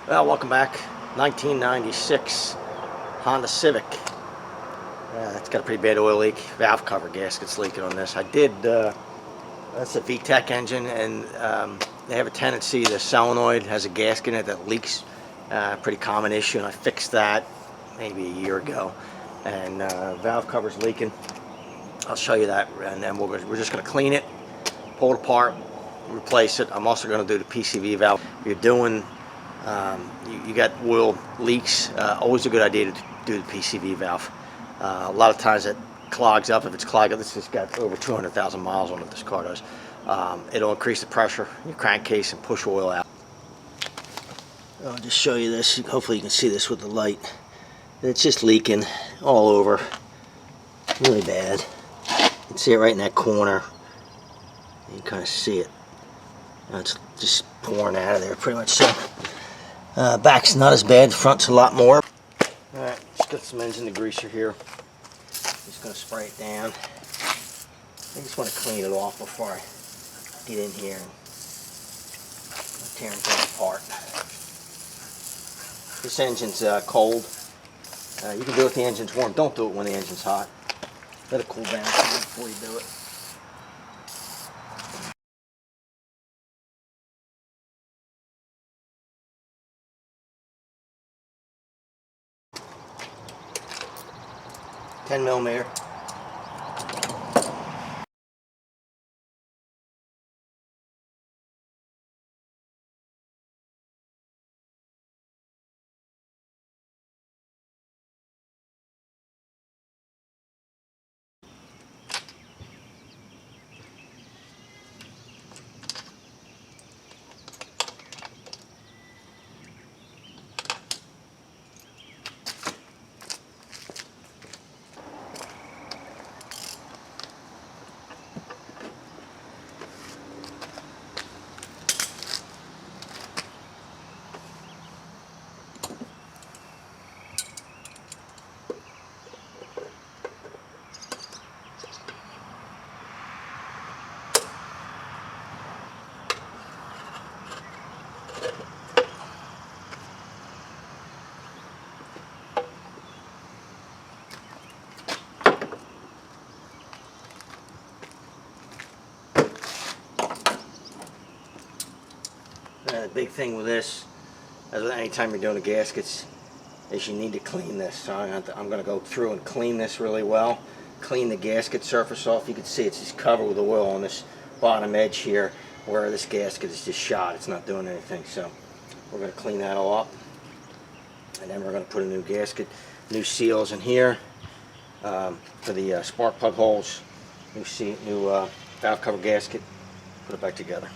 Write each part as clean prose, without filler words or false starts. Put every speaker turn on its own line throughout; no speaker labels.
Well, welcome back. 1996 Honda Civic. It's got a pretty bad oil leak. Valve cover gasket's leaking on this. That's a VTEC engine, and they have a tendency, the solenoid has a gasket in it that leaks. Pretty common issue, and I fixed that maybe a year ago. And valve cover's leaking. I'll show you that, and then we're just going to clean it, pull it apart, replace it. I'm also going to do the PCV valve. If you're doing you got oil leaks, always a good idea to do the PCV valve. A lot of times it clogs up. If it's clogged up, this has got over 200,000 miles on it, this car does. It'll increase the pressure in your crankcase and push oil out. I'll just show you this. Hopefully you can see this with the light. It's just leaking all over. Really bad. You can see it right in that corner. You can kind of see it. Now it's just pouring out of there pretty much. So back's not as bad, front's a lot more. Alright, just got some engine degreaser here. Just going to spray it down. I just want to clean it off before I get in here and tear it apart. This engine's cold. You can do it if the engine's warm. Don't do it when the engine's hot. Let it cool down before you do it. $10mm. The big thing with this, as with any time you're doing the gaskets, is you need to clean this. So I'm going to go through and clean this really well. Clean the gasket surface off. You can see it's just covered with oil on this bottom edge here, where this gasket is just shot. It's not doing anything. So we're going to clean that all up, and then we're going to put a new gasket, new seals in here for the spark plug holes, new valve cover gasket. Put it back together.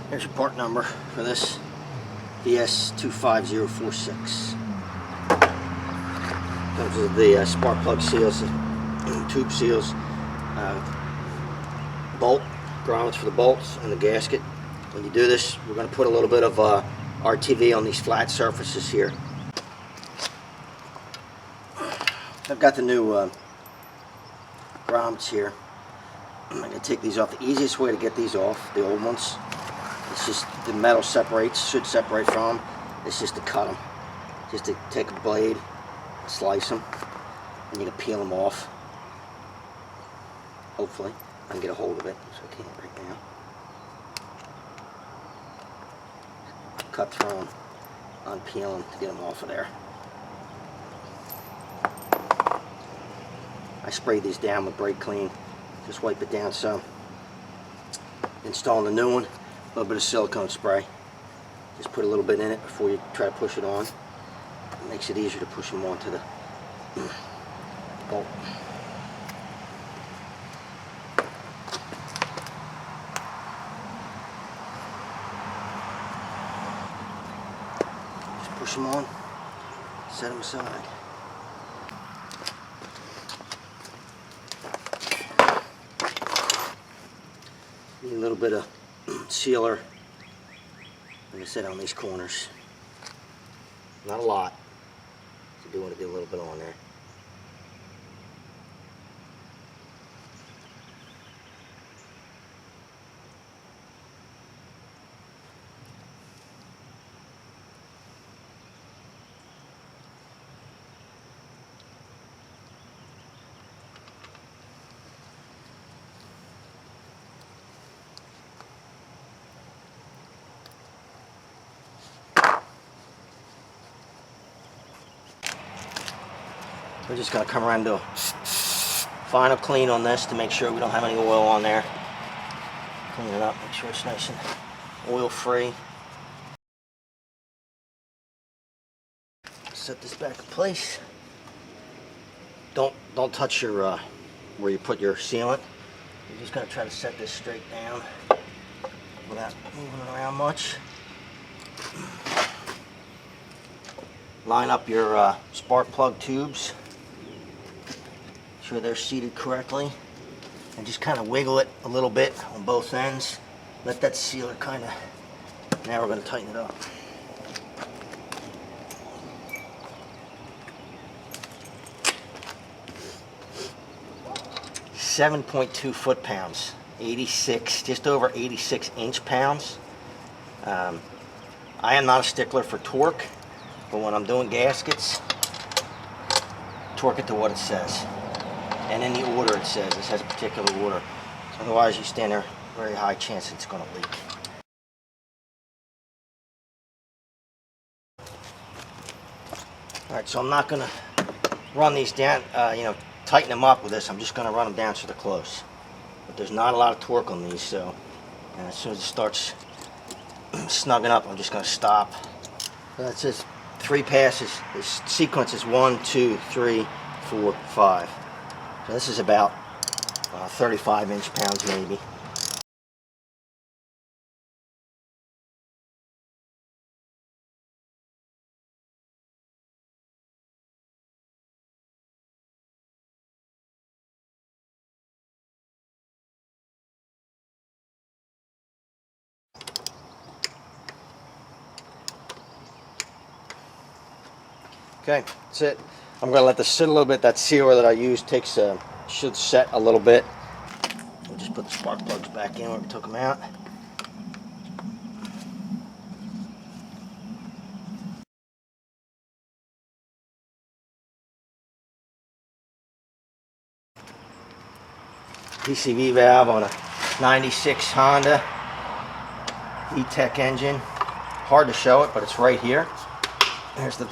Here's your part number for this VS25046. Comes with the spark plug seals, tube seals, bolt grommets for the bolts, and the gasket. When you do this, we're going to put a little bit of RTV on these flat surfaces here. I've got the new grommets here. I'm going to take these off. The easiest way to get these off, the old ones, it's just the metal should separate from them. It's just to cut them. Just to take a blade, slice them, and you can peel them off. Hopefully, I can get a hold of it, so I can't right now. Cut through them, unpeel them to get them off of there. I sprayed these down with brake clean. Just wipe it down some. Installing the new one, a little bit of silicone spray. Just put a little bit in it before you try to push it on. It makes it easier to push them onto the bolt. Just push them on, set them aside. Need a little bit of sealer, like I said, on these corners. Not a lot. So I do want to get a little bit on there. We're just going to come around and do a final clean on this to make sure we don't have any oil on there. Clean it up, make sure it's nice and oil free. Set this back in place. Don't touch your where you put your sealant. You're just going to try to set this straight down without moving it around much. Line up your spark plug tubes. Sure they're seated correctly, and just kind of wiggle it a little bit on both ends. Let that sealer kind of, now we're going to tighten it up. .2 foot-pounds, 86, just over 86 inch-pounds. I am not a stickler for torque, but when I'm doing gaskets, torque it to what it says. And in the order it says. This has a particular order. Otherwise you stand there, very high chance it's going to leak. Alright, so I'm not going to run these down, tighten them up with this. I'm just going to run them down so they're close. But there's not a lot of torque on these, so as soon as it starts snugging up, I'm just going to stop. So that's just 3 passes. This sequence is 1, 2, 3, 4, 5. So this is about 35 inch-pounds maybe. Okay, that's it. I'm going to let this sit a little bit. That sealer that I used should set a little bit. We'll just put the spark plugs back in where we took them out. PCV valve on a 96 Honda VTEC engine. Hard to show it, but it's right here. Here's the,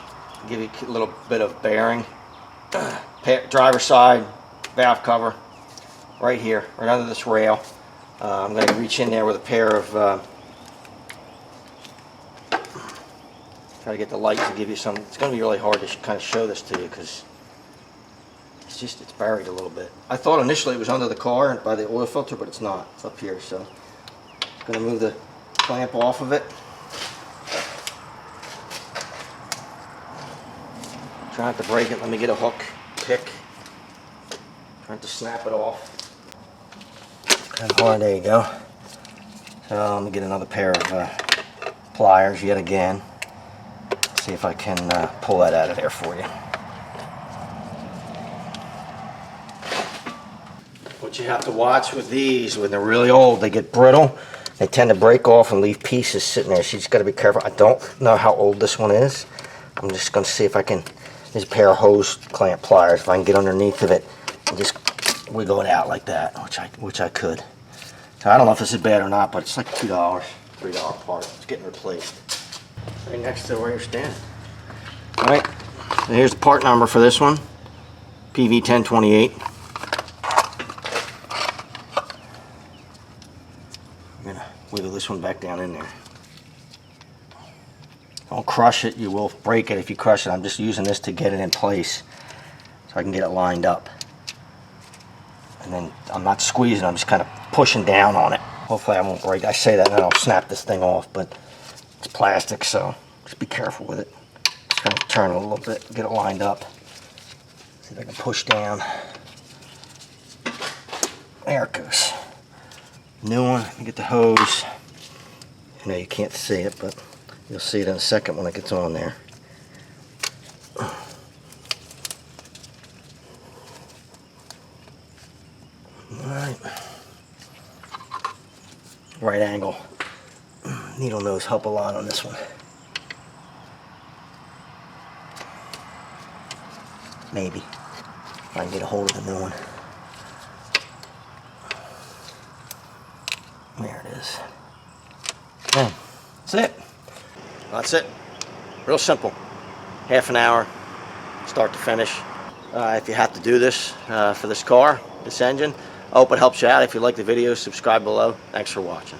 give you a little bit of bearing. Driver side valve cover right here, right under this rail. I'm going to reach in there with a pair of try to get the light to give you some. It's going to be really hard to kind of show this to you because it's buried a little bit. I thought initially it was under the car by the oil filter, but it's not. It's up here. So I'm going to move the clamp off of it. Try not to break it. Let me get a hook, pick. Trying to snap it off. Kind of hard. There you go. So let me get another pair of pliers yet again. See if I can pull that out of there for you. What you have to watch with these, when they're really old, they get brittle. They tend to break off and leave pieces sitting there. So you just got to be careful. I don't know how old this one is. I'm just going to see if I can. There's a pair of hose clamp pliers. If I can get underneath of it and just wiggle it out like that, which I could. So I don't know if this is bad or not, but it's like $2, $3 part. It's getting replaced. Right next to where you're standing. All right. So here's the part number for this one. PV 1028. I'm gonna wiggle this one back down in there. Don't crush it, you will break it if you crush it. I'm just using this to get it in place so I can get it lined up. And then I'm not squeezing, I'm just kind of pushing down on it. Hopefully I won't break. I say that and then I'll snap this thing off, but it's plastic, so just be careful with it. Just kind of turn it a little bit, get it lined up. See if I can push down. There it goes. New one, let me get the hose. I know you can't see it, but you'll see it in a second when it gets on there. Alright. Right angle. Needle nose help a lot on this one. Maybe. If I can get a hold of the new one. There it is. Okay. That's it. That's it. Real simple. Half an hour, start to finish. If you have to do this for this car, this engine, I hope it helps you out. If you like the video, subscribe below. Thanks for watching.